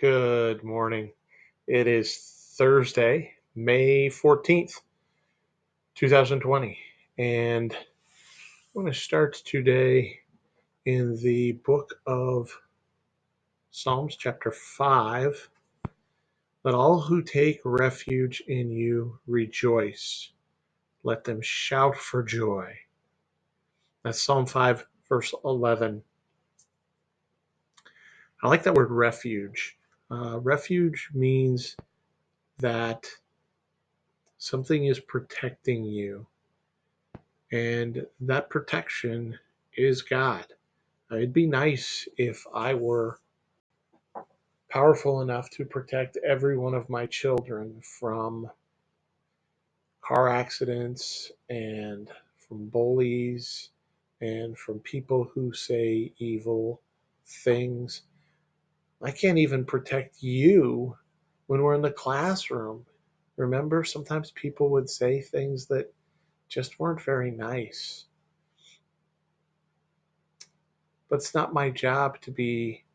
Good morning. It is Thursday, May 14th, 2020, and I'm going to start today in the book of Psalms, chapter 5. Let all who take refuge in you rejoice. Let them shout for joy. That's Psalm 5, verse 11. I like that word refuge. Refuge means that something is protecting you. And that protection is God. It'd be nice if I were powerful enough to protect every one of my children from car accidents and from bullies and from people who say evil things. I can't even protect you when we're in the classroom. Remember, sometimes people would say things that just weren't very nice. But it's not my job to be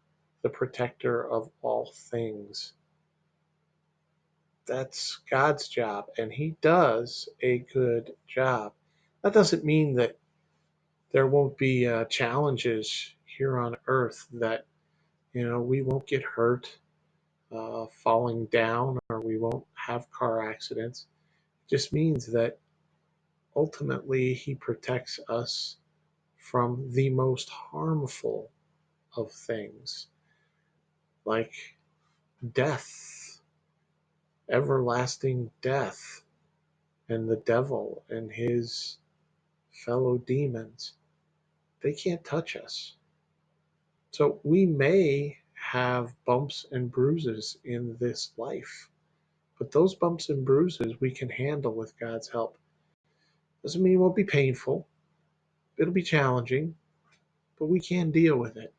the protector of all things. That's God's job, and He does a good job. That doesn't mean that there won't be challenges here on earth, that we won't get hurt falling down, or we won't have car accidents. It just means that ultimately He protects us from the most harmful of things, like death, everlasting death, and the devil and his fellow demons. They can't touch us. So we may have bumps and bruises in this life, but those bumps and bruises we can handle with God's help. Doesn't mean it won't be painful. It'll be challenging, but we can deal with it.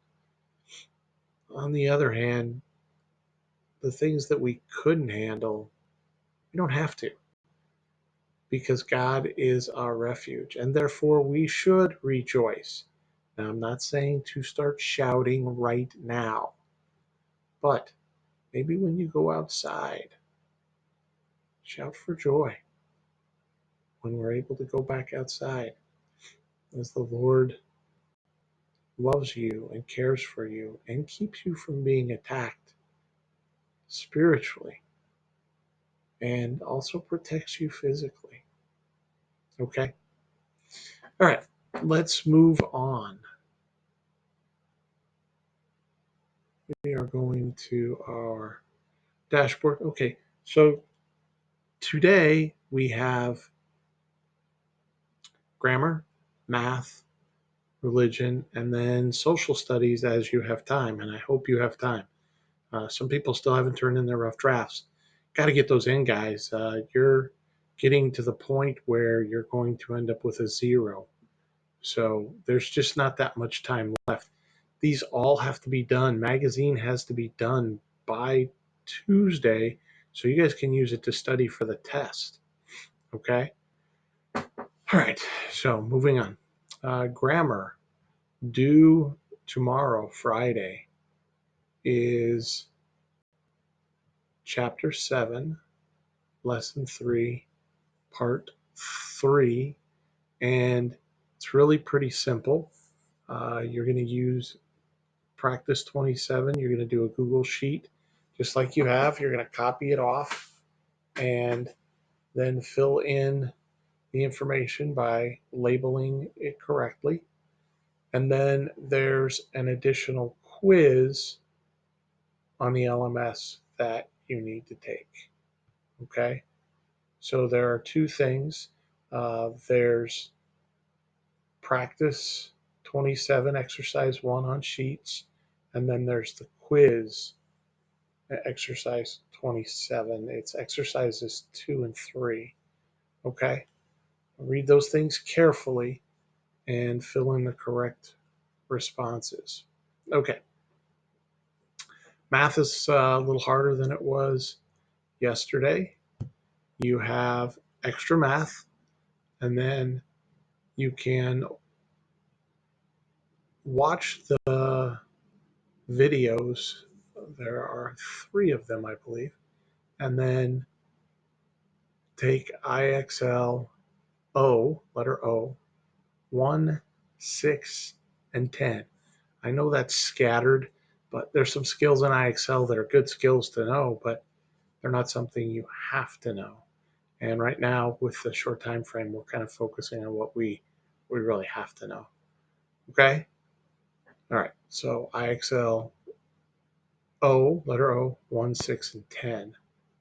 On the other hand, the things that we couldn't handle, we don't have to, because God is our refuge, and therefore we should rejoice. Now, I'm not saying to start shouting right now, but maybe when you go outside, shout for joy when we're able to go back outside, as the Lord loves you and cares for you and keeps you from being attacked spiritually and also protects you physically. Okay? All right, let's move on. We are going to our dashboard. Okay, so today we have grammar, math, religion, and then social studies as you have time, and I hope you have time. Some people still haven't turned in their rough drafts. Got to get those in, guys. You're getting to the point where you're going to end up with a 0. So there's just not that much time left. These all have to be done. Magazine has to be done by Tuesday, so you guys can use it to study for the test. Okay? All right, so moving on. Grammar, due tomorrow, Friday, is Chapter 7, Lesson 3, Part 3, and it's really pretty simple. You're going to use Practice 27. You're going to do a Google Sheet, just like you have. You're going to copy it off and then fill in the information by labeling it correctly. And then there's an additional quiz on the LMS that you need to take. Okay? So there are two things. There's practice 27, exercise 1 on sheets, and then there's the quiz, exercise 27. It's exercises 2 and 3. Okay? Read those things carefully and fill in the correct responses. Okay. Math is a little harder than it was yesterday. You have extra math, and then you can watch the videos there are 3 of them, I believe. And then take IXL O, letter O, 1, 6, and 10. I know that's scattered, but there's some skills in IXL that are good skills to know, but they're not something you have to know. And right now, with the short time frame, we're kind of focusing on what we really have to know. Okay? All right. So IXL O, letter O, 1, 6, and 10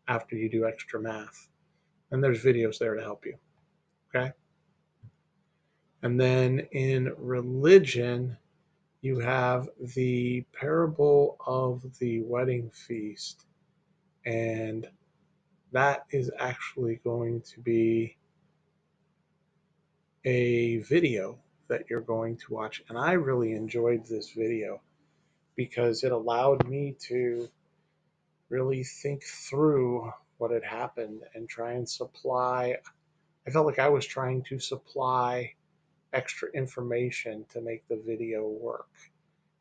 after you do extra math. And there's videos there to help you. Okay? And then in religion, you have the parable of the wedding feast. And that is actually going to be a video that you're going to watch. And I really enjoyed this video because it allowed me to really think through what had happened and try and supply. I felt like I was trying to supply extra information to make the video work,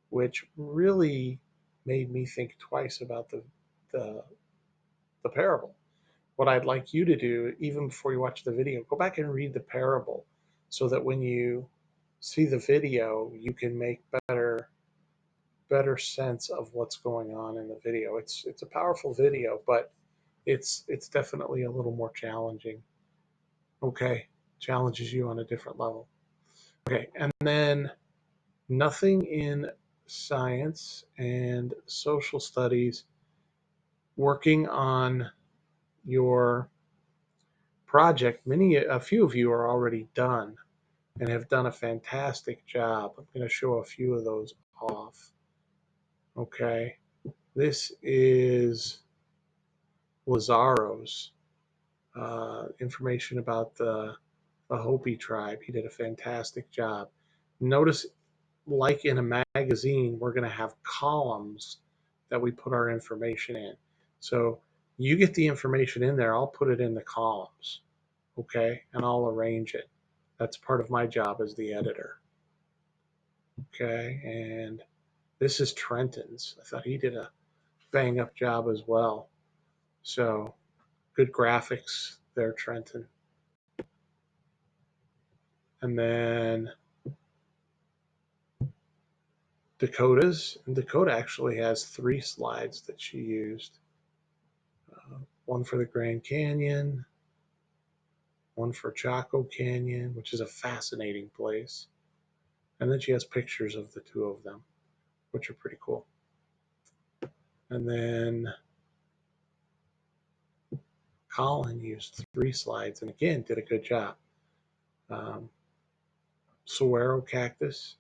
which really made me think twice about the, the parable. What I'd like you to do, even before you watch the video, go back and read the parable so that when you see the video, you can make better sense of what's going on in the video. It's a powerful video, but it's definitely a little more challenging. Okay, challenges you on a different level. Okay, and then nothing in science and social studies working on your project. A few of you are already done and have done a fantastic job. I'm going to show a few of those off. Okay, this is Lazaro's information about the Hopi tribe. He did a fantastic job. Notice, like in a magazine, we're going to have columns that we put our information in. So you get the information in there, I'll put it in the columns, okay, and I'll arrange it. That's part of my job as the editor. Okay, and this is Trenton's. I thought he did a bang up job as well. So good graphics there, Trenton. And then Dakota's. And Dakota actually has 3 slides that she used. One for the Grand Canyon, one for Chaco Canyon, which is a fascinating place. And then she has pictures of the 2 of them, which are pretty cool. And then Colin used 3 slides and again did a good job. Saguaro cactus.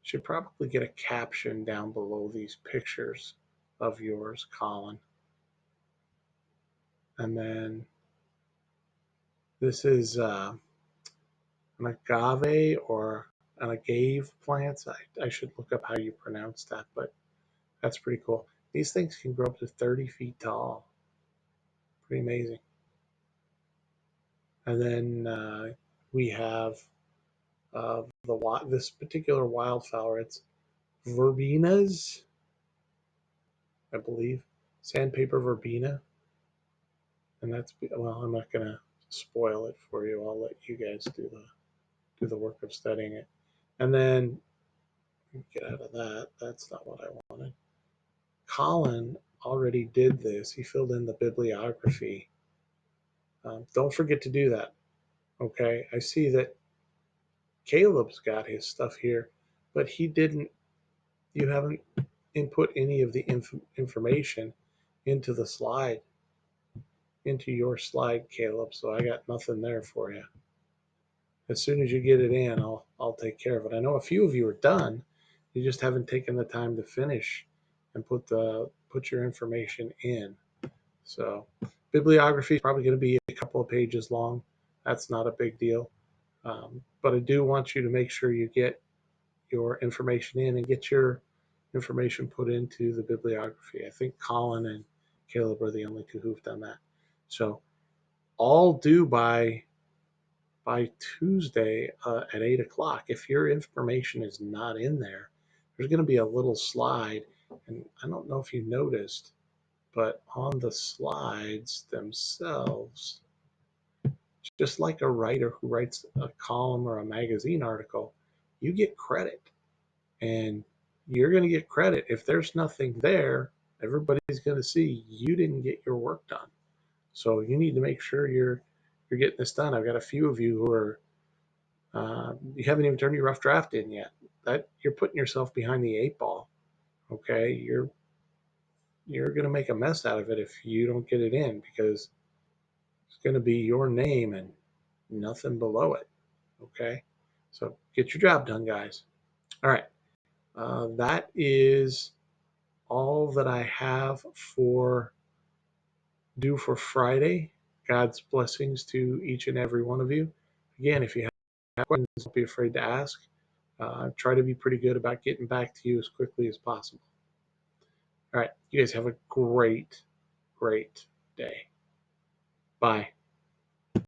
Should probably get a caption down below these pictures of yours, Colin. And then this is an agave or an agave plant. I should look up how you pronounce that, but that's pretty cool. These things can grow up to 30 feet tall. Pretty amazing. And then we have this particular wildflower. It's verbenas, I believe, sandpaper verbena. And that's, well, I'm not gonna spoil it for you. I'll let you guys do the work of studying it. And then get out of that. That's not what I wanted. Colin already did this. He filled in the bibliography. Don't forget to do that. Okay, I see that Caleb's got his stuff here, but he didn't. You haven't input any of the information into the slide, into your slide, Caleb. So I got nothing there for you. As soon as you get it in, I'll take care of it. I know a few of you are done. You just haven't taken the time to finish and put your information in. So bibliography is probably going to be a couple of pages long. That's not a big deal. But I do want you to make sure you get your information in and get your information put into the bibliography. I think Colin and Caleb are the only 2 who've done that. So all due by Tuesday at 8 o'clock. If your information is not in there, there's going to be a little slide And I don't know if you noticed, but on the slides themselves, just like a writer who writes a column or a magazine article, you get credit. And you're going to get credit. If there's nothing there, everybody's going to see you didn't get your work done. So you need to make sure you're getting this done. I've got a few of you who are you haven't even turned your rough draft in yet. That you're putting yourself behind the eight ball. Okay, you're going to make a mess out of it if you don't get it in because it's going to be your name and nothing below it. Okay, so get your job done, guys. All right, that is all that I have for due for Friday. God's blessings to each and every one of you. Again, if you have questions, don't be afraid to ask. Try to be pretty good about getting back to you as quickly as possible. All right, you guys have a great day. Bye.